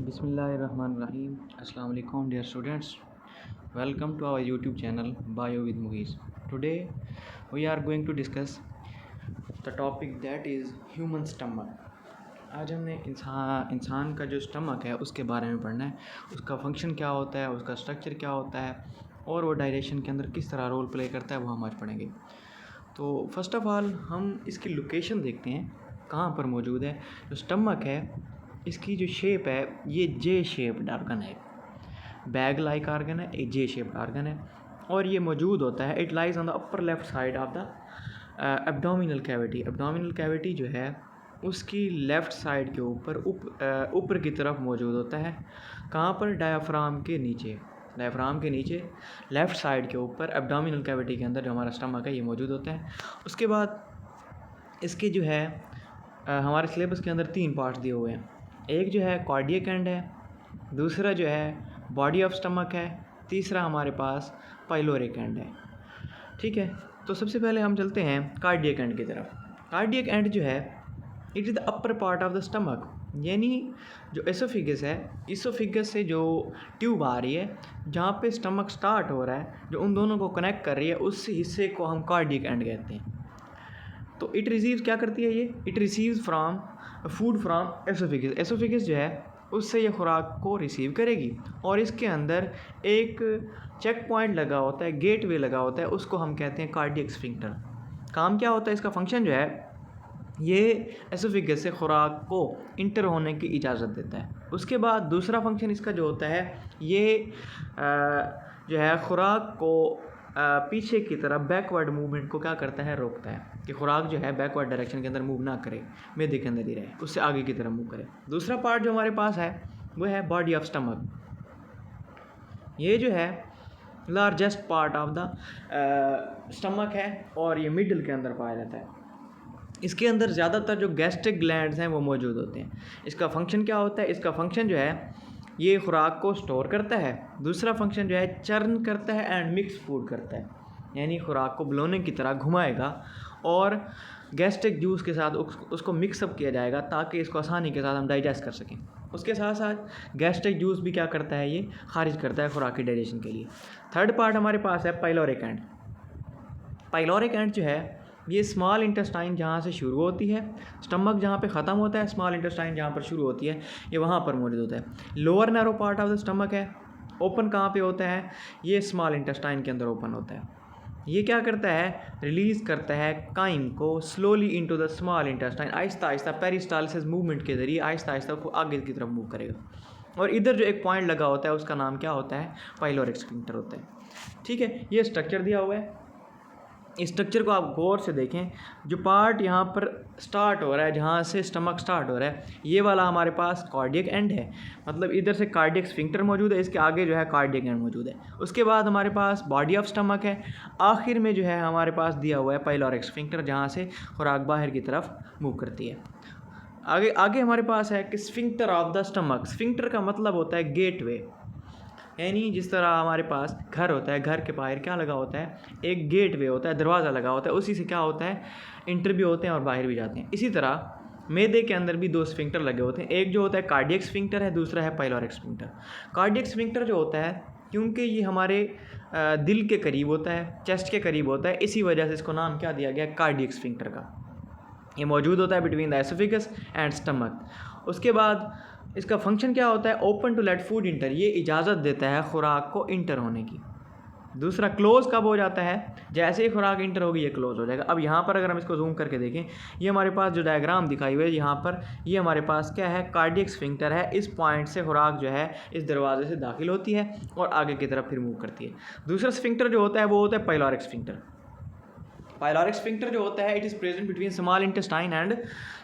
Bismillahirrahmanirrahim. Assalamu alaikum dear students. Welcome to our YouTube channel Bio with Muhiz. Today we are going to discuss the topic that is human stomach. आज हमने इंसान का जो stomach है उसके बारे में पढ़ना है, उसका फंक्शन क्या होता है, उसका स्ट्रक्चर क्या होता है और वो डाइजेशन के अंदर किस तरह रोल प्ले करता है वो हम आज पढ़ेंगे। तो फर्स्ट ऑफ ऑल हम इसकी लोकेशन देखते हैं कहाँ पर मौजूद है। जो स्टमक है इसकी जो शेप है ये जे शेप्ड ऑर्गन है, बैग लाइक ऑर्गन है, एक जे शेप्ड ऑर्गन है और ये मौजूद होता है। It lies on the upper left side of the abdominal cavity. Abdominal cavity जो है उसकी लेफ़्ट साइड के ऊपर की तरफ मौजूद होता है। कहाँ पर? डायाफ्राम के नीचे। डायाफ्राम के नीचे लेफ़्ट साइड के ऊपर एब्डोमिनल कैविटी के अंदर जो हमारा स्टमक है ये मौजूद होता है। उसके बाद इसके जो है हमारे सिलेबस के अंदर 3 पार्ट्स दिए हुए हैं। एक जो है कार्डियक एंड है, दूसरा जो है बॉडी ऑफ स्टमक है, तीसरा हमारे पास पाइलोरिक एंड है। ठीक है, तो सबसे पहले हम चलते हैं कार्डियक एंड की तरफ। कार्डियक एंड जो है it is the upper part of the stomach, यानी जो एसोफिगस है, इसोफिगस से जो ट्यूब आ रही है जहाँ पे स्टमक स्टार्ट हो रहा है, जो उन दोनों को कनेक्ट कर रही है, उस हिस्से को हम कार्डियक एंड कहते हैं। तो इट रिसीव्स क्या करती है ये? It receives from food from oesophagus. Oesophagus जो है उससे ये खुराक को रिसीव करेगी और इसके अंदर एक चेक पॉइंट लगा होता है, गेट वे लगा होता है, उसको हम कहते हैं कार्डियक स्फिंक्टर। काम क्या होता है इसका? फंक्शन जो है ये एसोफिगस से खुराक को इंटर होने की इजाज़त देता है। उसके बाद दूसरा फंक्शन इसका जो होता है ये जो है खुराक को पीछे की तरफ बैकवर्ड मूवमेंट को क्या करता है? रोकता है कि खुराक जो है बैकवर्ड डायरेक्शन के अंदर मूव ना करे, मैदे के अंदर ही रहे, उससे आगे की तरफ मूव करे। दूसरा पार्ट जो हमारे पास है वो है बॉडी ऑफ स्टमक। ये जो है largest part of the stomach है और ये मिडल के अंदर पाया जाता है। इसके अंदर ज़्यादातर जो गैस्ट्रिक ग्लैंड्स हैं वो मौजूद होते हैं। इसका फंक्शन क्या होता है? इसका फंक्शन जो है ये खुराक को स्टोर करता है। दूसरा फंक्शन जो है चर्न करता है एंड मिक्स फूड करता है, यानी खुराक को बलौने की तरह घुमाएगा और गैस्ट्रिक जूस के साथ उसको मिक्सअप किया जाएगा ताकि इसको आसानी के साथ हम डाइजेस्ट कर सकें। उसके साथ साथ गैस्ट्रिक जूस भी क्या करता है? ये खारिज करता है खुराक की डाइजेशन के लिए। थर्ड पार्ट हमारे पास है पाइलोरिक एंड। पाइलोरिक एंड जो है ये स्मॉल इंटेस्टाइन जहाँ से शुरू होती है, स्टमक जहाँ पे ख़त्म होता है, स्मॉल इंटेस्टाइन जहाँ पर शुरू होती है, ये वहाँ पर मौजूद होता है। Lower narrow part of the stomach है, ओपन कहाँ पे होता है? ये स्मॉल इंटेस्टाइन के अंदर ओपन होता है। ये क्या करता है? रिलीज़ करता है काइम को slowly into the small intestine. Aahista Aahista peristalsis movement के ज़रिए आहिस्ता आहिस्ता को आगे की तरफ मूव करेगा और इधर जो एक पॉइंट लगा होता है उसका नाम क्या होता है? पाइलोरिक स्फिंक्टर होता है। ठीक है, ये स्ट्रक्चर दिया हुआ है। इस स्ट्रक्चर को आप गौर से देखें। जो पार्ट यहाँ पर स्टार्ट हो रहा है, जहाँ से स्टमक स्टार्ट हो रहा है, ये वाला हमारे पास कार्डियक एंड है, मतलब इधर से कार्डियक स्फिंक्टर मौजूद है, इसके आगे जो है कार्डियक एंड मौजूद है। उसके बाद हमारे पास बॉडी ऑफ स्टमक है, आखिर में जो है हमारे पास दिया हुआ है पाइलोरिक स्फिंक्टर, जहाँ से खुराक बाहर की तरफ मूव करती है। आगे आगे हमारे पास है कि sphincter of the stomach. Sphincter का मतलब होता है गेट वे, यानी जिस तरह हमारे पास घर होता है, घर के बाहर क्या लगा होता है? एक गेट वे होता है, दरवाज़ा लगा होता है, उसी से क्या होता है? इंटर भी होते हैं और बाहर भी जाते हैं। इसी तरह मैदे के अंदर भी 2 स्फिंक्टर लगे होते हैं, एक जो होता है कार्डियक स्फिंक्टर है, दूसरा है पाइलोरिक स्फिंक्टर। कार्डियक स्फिंक्टर जो होता है क्योंकि ये हमारे दिल के करीब होता है, चेस्ट के करीब होता है, इसी वजह से इसको नाम क्या दिया गया? कार्डियक स्फिंक्टर का। ये मौजूद होता है between the oesophagus and stomach. उसके बाद इसका फंक्शन क्या होता है? Open to let food enter, ये इजाज़त देता है खुराक को इंटर होने की। दूसरा क्लोज कब हो जाता है? जैसे ही खुराक इंटर होगी ये क्लोज हो जाएगा। अब यहाँ पर अगर हम इसको जूम करके देखें, ये हमारे पास जो डायग्राम दिखाई हुई है यहाँ पर, ये हमारे पास क्या है? कार्डियक स्फिंक्टर है। इस पॉइंट से खुराक जो है इस दरवाजे से दाखिल होती है और आगे की तरफ फिर मूव करती है। दूसरा स्फिंक्टर जो होता है वो होता है पाइलोरिक स्फिंक्टर। पाइलोरिक स्फिंक्टर जो होता है it is present between small intestine and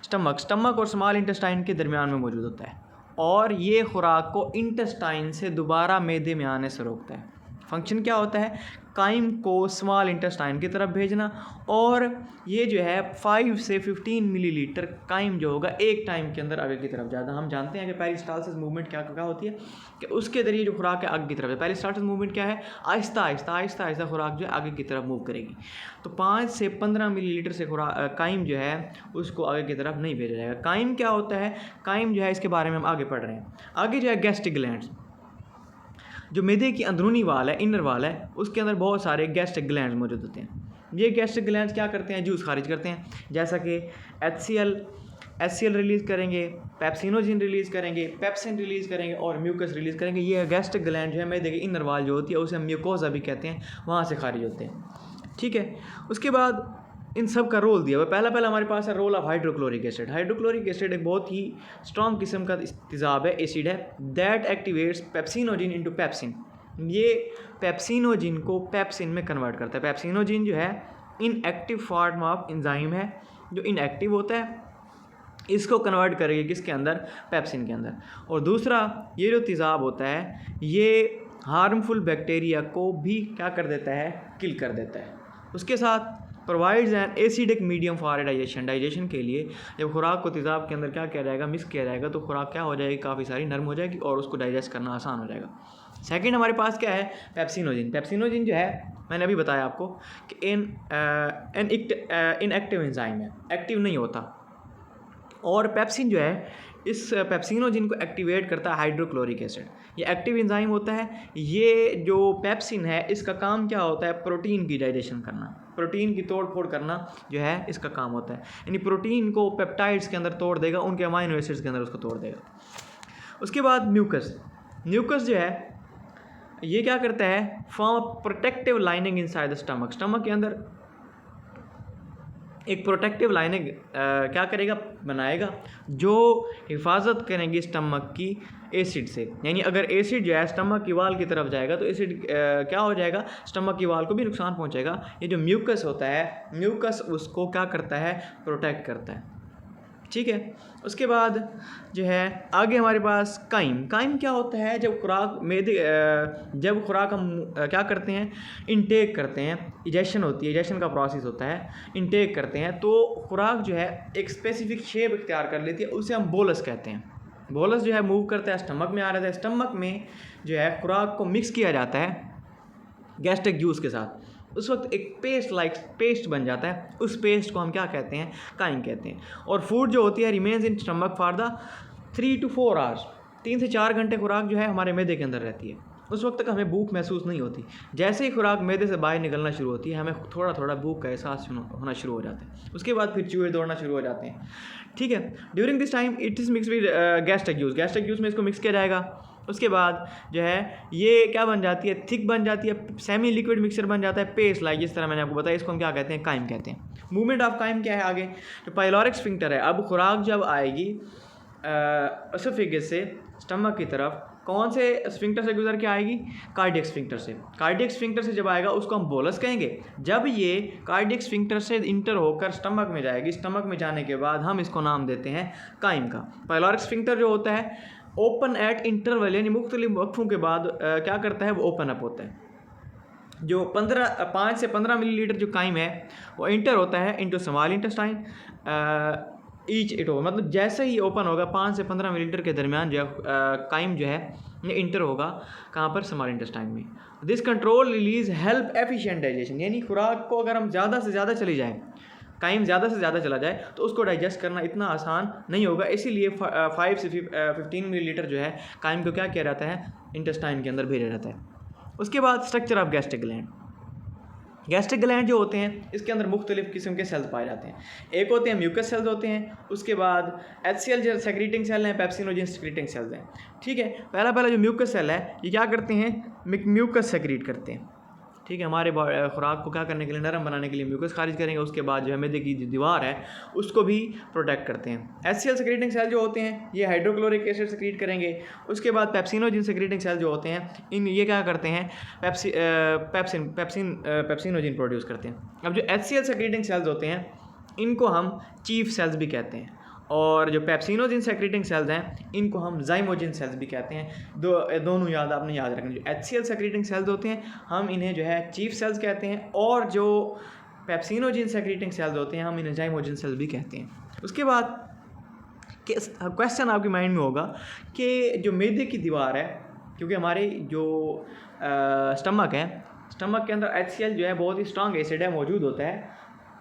stomach. Stomach और स्मॉल इंटेस्टाइन के दरमियान में मौजूद होता है और ये खुराक को इंटेस्टाइन से दोबारा मैदे में आने से रोकता है। फंक्शन क्या होता है, काइम को स्मॉल इंटेस्टाइन की तरफ भेजना, और ये जो है 5 से 15 मिलीलीटर काइम जो होगा एक टाइम के अंदर आगे की तरफ ज़्यादा। हम जानते हैं कि पेरिस्टालसिस मूवमेंट क्या क्या होती है कि उसके ज़रिए जो खुराक है आगे की तरफ है। पेरिस्टालसिस मूवमेंट क्या है, आहिस्ता आहिस्ता खुराक जो है आगे की तरफ मूव करेगी। तो 5 से 15 मिलीलीटर से काइम जो है उसको आगे की तरफ नहीं भेजा जाएगा। काइम क्या होता है, काइम जो है इसके बारे में हम आगे पढ़ रहे हैं। आगे जो है गैस्ट्रिक ग्लैंड्स, जो मैदे की अंदरूनी वाल है, इनर वाल है, उसके अंदर बहुत सारे गैस्ट्रिक ग्लैंड्स मौजूद होते हैं। ये गैस्ट्रिक ग्लैंड्स क्या करते हैं, जूस खारिज करते हैं, जैसा कि HCl रिलीज़ करेंगे, पेप्सिनोजिन रिलीज़ करेंगे, पेप्सिन रिलीज़ करेंगे और म्यूकस रिलीज़ करेंगे। ये गैस्ट्रिक ग्लैंड जो है मैदे की इनर वाल जो होती है उसे हम म्यूकोसा भी कहते हैं, वहाँ से खारिज होते हैं। ठीक है, उसके बाद इन सब का रोल दिया हुआ। पहला हमारे पास है role of hydrochloric acid. Hydrochloric acid एक बहुत ही स्ट्रॉन्ग किस्म का तेज़ाब है, एसिड है, that activates pepsinogen into pepsin. ये पेप्सिनोजिन को पेप्सिन में कन्वर्ट करता है। पेप्सिनोजिन जो है इनएक्टिव फॉर्म ऑफ एंजाइम है, जो इनएक्टिव होता है, इसको कन्वर्ट करेगी किसके अंदर, पेप्सिन के अंदर। और दूसरा, ये जो तेज़ाब होता है ये हार्मफुल बैक्टीरिया को भी क्या कर देता है, किल कर देता है। उसके साथ provides an acidic medium for digestion. Digestion के लिए जब खुराक को तेज़ाब के अंदर क्या किया जाएगा, मिक्स किया जाएगा, तो खुराक क्या हो जाएगी, काफ़ी सारी नरम हो जाएगी और उसको डाइजेस्ट करना आसान हो जाएगा। सेकंड हमारे पास क्या है, पेप्सिनोजिन। पेप्सिनोजिन जो है मैंने अभी बताया आपको कि इनएक्टिव एंजाइम है, एक्टिव नहीं होता। और पेप्सिन जो है इस पेप्सिनोजिन को एक्टिवेट करता है हाइड्रोक्लोरिक एसिड। ये एक्टिव एंजाइम होता है। ये जो पेप्सिन है इसका काम क्या होता है, प्रोटीन की डाइजेशन करना, प्रोटीन की तोड़ फोड़ करना जो है इसका काम होता है। यानी प्रोटीन को पेप्टाइड्स के अंदर तोड़ देगा, उनके अमाइनो एसिड्स के अंदर उसको तोड़ देगा। उसके बाद म्यूकस जो है ये क्या करता है, form protective lining inside the stomach. Stomach के अंदर एक प्रोटेक्टिव लाइनिंग क्या करेगा, बनाएगा, जो हिफाजत करेंगी स्टमक की एसिड से। यानी अगर एसिड जो है स्टमक की वाल की तरफ जाएगा तो एसिड क्या हो जाएगा, स्टमक की वाल को भी नुकसान पहुंचेगा। ये जो म्यूकस होता है, म्यूकस उसको क्या करता है, प्रोटेक्ट करता है। ठीक है, उसके बाद जो है आगे हमारे पास काइम क्या होता है, जब खुराक हम क्या करते हैं, इनटेक करते हैं, इजेशन होती है, इजेशन का प्रोसेस होता है, इनटेक करते हैं, तो खुराक जो है एक स्पेसिफिक शेप इख्तियार कर लेती है, उसे हम बोलस कहते हैं। बोलस जो है मूव करता है, स्टमक में आ रहा है, स्टमक में जो है खुराक को मिक्स किया जाता है गैस्ट्रिक जूस के साथ, उस वक्त एक पेस्ट बन जाता है। उस पेस्ट को हम क्या कहते हैं, काइम कहते हैं। और फूड जो होती है remains in stomach for the 3 to 4 hours, 3 से 4 घंटे खुराक जो है हमारे मैदे के अंदर रहती है। उस वक्त तक हमें भूख महसूस नहीं होती। जैसे ही खुराक मैदे से बाहर निकलना शुरू होती है, हमें थोड़ा थोड़ा भूख का एहसास होना शुरू हो जाता है। उसके बाद फिर चूहे दौड़ना शुरू हो जाते हैं। ठीक है, during this time it is mix with gastric juice में इसको मिक्स किया जाएगा। उसके बाद जो है ये क्या बन जाती है, थिक बन जाती है, सेमी लिक्विड मिक्सचर बन जाता है, पेस्ट लाइक, जिस तरह मैंने आपको बताया। इसको हम क्या कहते हैं, काइम कहते हैं। मूवमेंट ऑफ काइम क्या है, आगे जो पाइलोरिक स्फिंक्टर है, अब खुराक जब आएगी एसोफेगस से स्टमक की तरफ, कौन से स्फिंक्टर से गुजर के आएगी, कार्डियक स्फिंक्टर से। कार्डियक स्फिंक्टर से जब आएगा उसको हम बोलस कहेंगे। जब ये कार्डियक स्फिंक्टर से इंटर होकर स्टमक में जाएगी, स्टमक में जाने के बाद हम इसको नाम देते हैं काइम का। पाइलोरिक स्फिंक्टर जो होता है ओपन एट इंटरवल, यानी मुख्तलिफ वक्फों के बाद क्या करता है, वो ओपन अप होता है। जो 5 से 15 मिलीलीटर जो काइम है वो इंटर होता है into small intestine each it हो, मतलब जैसे ही ओपन होगा 5 से 15 मिलीलीटर के दरमियान जो काइम जो है ये इंटर होगा कहाँ पर, स्मॉल इंटेस्टाइन में। This control release help efficient digestion, यानी खुराक को अगर हम ज़्यादा से ज़्यादा चली जाए, काइम ज़्यादा से ज़्यादा चला जाए तो उसको डाइजेस्ट करना इतना आसान नहीं होगा। इसीलिए 5 से 15 मिलीलीटर जो है काइम को क्या किया जाता है, इंटेस्टाइन के अंदर भेजा जाता है। उसके बाद structure of gastric gland. Gastric gland जो होते हैं इसके अंदर मुख्तलिफ किस्म के सेल्स पाए जाते हैं। एक होते हैं म्यूकस सेल्स होते हैं, उसके बाद HCl जो सेक्रेटिंग सेल हैं, पेप्सिनोजिन सेक्रेटिंग सेल्स हैं। ठीक है, पहला जो म्यूकस सेल है ये क्या करते हैं, म्यूकस सेक्रेट करते हैं। ठीक है, हमारे खुराक को क्या करने के लिए, नरम बनाने के लिए म्यूकस खारिज करेंगे। उसके बाद जो है मैदे की जो दीवार है उसको भी प्रोटेक्ट करते हैं। HCl सेक्रेटिंग सेल जो होते हैं ये हाइड्रोक्लोरिक एसिड सेक्रेट करेंगे। उसके बाद पेप्सिनोजिन सेक्रेटिंग सेल जो होते हैं ये क्या करते हैं, पेप्सिनोजिन प्रोड्यूस करते हैं। अब जो HCl सेक्रेटिंग सेल्स होते हैं इनको हम चीफ सेल्स भी कहते हैं। और जो पेप्सिनोजिन सेक्रेटिंग सेल्स हैं इनको हम जाइमोजिन सेल्स भी कहते हैं। दोनों आपने याद रखना। जो HCl सेक्रेटिंग सेल्स होते हैं हम इन्हें जो है चीफ सेल्स कहते हैं, और जो पेप्सिनोजिन सेक्रेटिंग सेल्स होते हैं हम इन्हें जाइमोजिन सेल्स भी कहते हैं। उसके बाद क्वेश्चन आपके माइंड में होगा कि जो मैदे की दीवार है, क्योंकि हमारे जो स्टमक है, स्टमक के अंदर HCl जो है बहुत ही स्ट्रॉन्ग एसिड है मौजूद होता है,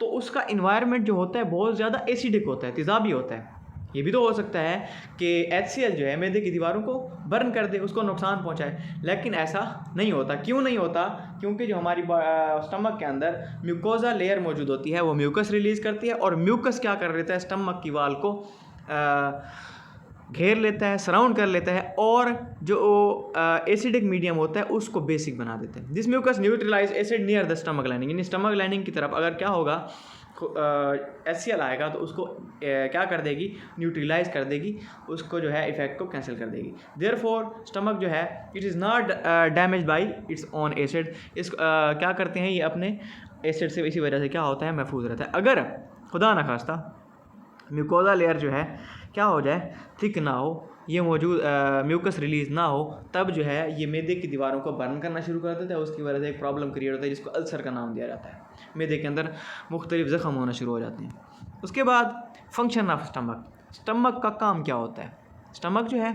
तो उसका इन्वायरमेंट जो होता है बहुत ज़्यादा एसिडिक होता है, तेज़ाबी होता है। ये भी तो हो सकता है कि HCl जो है मैदे की दीवारों को बर्न कर दे, उसको नुकसान पहुंचाए, लेकिन ऐसा नहीं होता। क्यों नहीं होता? क्योंकि जो हमारी स्टमक के अंदर म्यूकोजा लेयर मौजूद होती है वो म्यूकस रिलीज़ करती है, और म्यूकस क्या कर लेता है, स्टमक की वाल को घेर लेता है, सराउंड कर लेता है, और जो एसिडिक मीडियम होता है उसको बेसिक बना देता है। This mucus neutralise acid near the stomach lining, यानी स्टमक लाइनिंग की तरफ अगर क्या होगा HCl आएगा तो उसको क्या कर देगी, न्यूट्रलाइज कर देगी, उसको जो है इफेक्ट को कैंसिल कर देगी। देयरफॉर स्टमक जो है it is not damage bye its own acid. इस क्या करते हैं ये अपने एसिड से, इसी वजह से क्या होता है, महफूज रहता है। अगर खुदा न खास्ता म्यूकोजा लेयर जो है क्या हो जाए, थिक ना हो, ये मौजूद म्यूकस रिलीज़ ना हो, तब जो है ये मैदे की दीवारों को बर्न करना शुरू कर देता है। उसकी वजह से एक प्रॉब्लम क्रिएट होता है जिसको अल्सर का नाम दिया जाता है। मैदे के अंदर मुख्तलिफ ज़ख़म होना शुरू हो जाते हैं। उसके बाद फंक्शन ऑफ स्टमक, स्टमक का काम क्या होता है? स्टमक जो है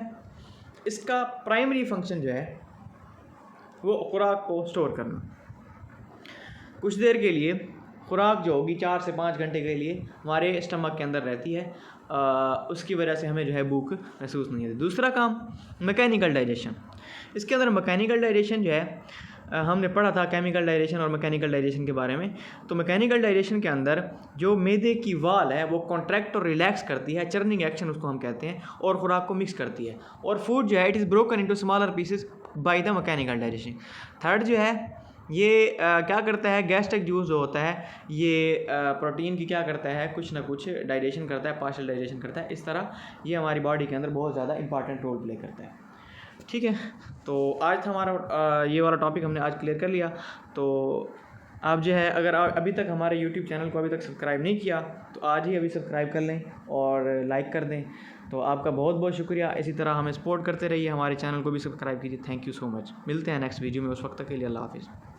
इसका प्राइमरी फंक्शन जो है वो खुराक को स्टोर करना। कुछ देर के लिए खुराक जो होगी 4 से 5 घंटे के लिए हमारे स्टमक के अंदर रहती है, उसकी वजह से हमें जो है भूख महसूस नहीं होती। दूसरा काम मैकेनिकल डाइजेशन। इसके अंदर मैकेनिकल डाइजेशन जो है हमने पढ़ा था केमिकल डाइजेशन और मैकेनिकल डाइजेशन के बारे में। तो मैकेनिकल डाइजेशन के अंदर जो मैदे की वाल है वो कॉन्ट्रैक्ट और रिलैक्स करती है, चर्निंग एक्शन उसको हम कहते हैं, और खुराक को मिक्स करती है, और फूड जो है it is broken into smaller pieces by the mechanical digestion. Third जो है ये क्या करता है, गैस्ट्रिक जूस जो होता है ये प्रोटीन की क्या करता है, कुछ ना कुछ डाइजेशन करता है, पार्शियल डाइजेशन करता है। इस तरह ये हमारी बॉडी के अंदर बहुत ज़्यादा इंपॉर्टेंट रोल प्ले करता है। ठीक है, तो आज था हमारा ये वाला टॉपिक हमने आज क्लियर कर लिया। तो आप जो है अगर आप अभी तक हमारे यूट्यूब चैनल को अभी तक सब्सक्राइब नहीं किया तो आज ही अभी सब्सक्राइब कर लें और लाइक कर दें। तो आपका बहुत बहुत शुक्रिया। इसी तरह हमें सपोर्ट करते रहिए, हमारे चैनल को भी सब्सक्राइब कीजिए। Thank you so much. मिलते हैं नेक्स्ट वीडियो में, उस वक्त तक के लिए अल्लाह हाफिज़।